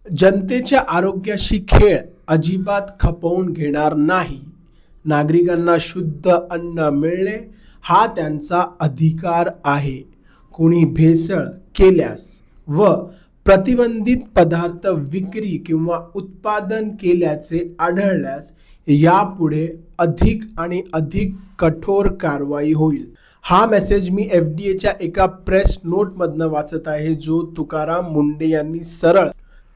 जनतेच्या आरोग्याशी खेळ अजिबात खपवून घेणार नाही. नागरिकांना शुद्ध अन्न मिळणे हा त्यांचा अधिकार आहे. कोणी भेसळ केल्यास व प्रतिबंधित पदार्थ विक्री किंवा उत्पादन केल्याचे आढळल्यास यापुढे अधिक आणि अधिक कठोर कारवाई होईल. हा मेसेज मी FDA च्या एका प्रेस नोटमधनं वाचत आहे, जो तुकाराम मुंडे यांनी सरळ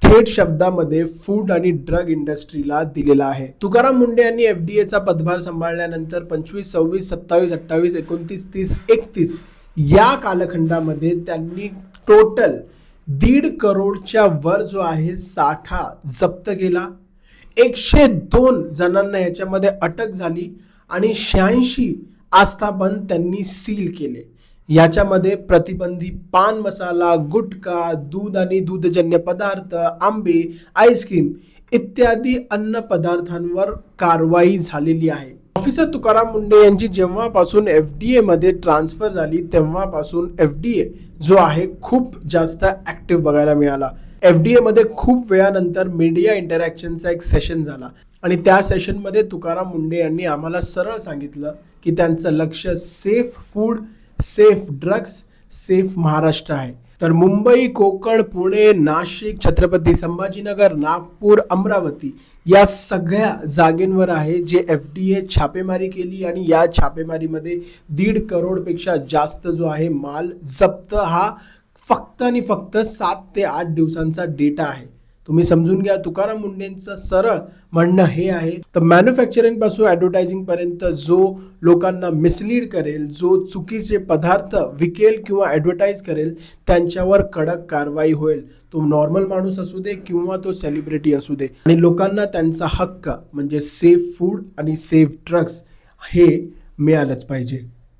थेट शब्दामध्ये फूड आणि ड्रग इंडस्ट्रीला दिलेला आहे. तुकाराम मुंडे यांनी FDA चा पदभार सांभाळल्यानंतर 25, 26, 27, 28, 29, 30, 31 या कालखंडामध्ये त्यांनी टोटल 1.5 करोडच्या वर जो आहे साठा जप्त केला. 102 जणांना याच्यामध्ये अटक झाली आणि 86 आस्थापन त्यांनी सील केले. याच्यामध्ये प्रतिबंधित पान मसाला, गुटखा, दूध आणि दूधजन्य पदार्थ, आंबे, आईस्क्रीम इत्यादी अन्न पदार्थांवर कारवाई झालेली आहे. ऑफिसर तुकाराम मुंडे यांची जेव्हापासून FDA मध्ये ट्रान्सफर झाली तेव्हापासून FDA जो आहे खूप जास्त ऍक्टिव्ह बघायला मिळाला. FDA मध्ये खूप वेळानंतर मीडिया इंटरॅक्शनचा एक सेशन झाला आणि त्या सेशनमध्ये तुकाराम मुंडे यांनी आम्हाला सरळ सांगितलं की त्यांचं लक्ष safe food, safe drugs, safe Maharashtra आहे. तर मुंबई, कोकण, पुणे, नाशिक, छत्रपती संभाजीनगर, नागपूर, अमरावती या सगळ्या जागेंवर आहे जे FDA छापेमारी केली आणि या छापेमारीमध्ये 1.5 करोडपेक्षा जास्त जो आहे माल जप्त. हा फक्त आणि फक्त 7 ते 8 दिवसांचा डेटा आहे. तुम्ही समजून घ्या. तुकाराम मुंडेंचं सरळ म्हणणं हे आहे, तर मॅन्युफॅक्चरिंग पासून ॲडव्हर्टायझिंग पर्यंत जो लोकांना मिसलीड करेल, जो चुकीचे पदार्थ विकेल किंवा ॲडव्हर्टाईज करेल त्यांच्यावर कडक कारवाई होईल. तो नॉर्मल माणूस असू दे किंवा तो सेलिब्रिटी असू दे. आणि लोकांना त्यांचा हक्क म्हणजे सेफ फूड आणि सेफ ड्रग्स हे मिळालंच पाहिजे.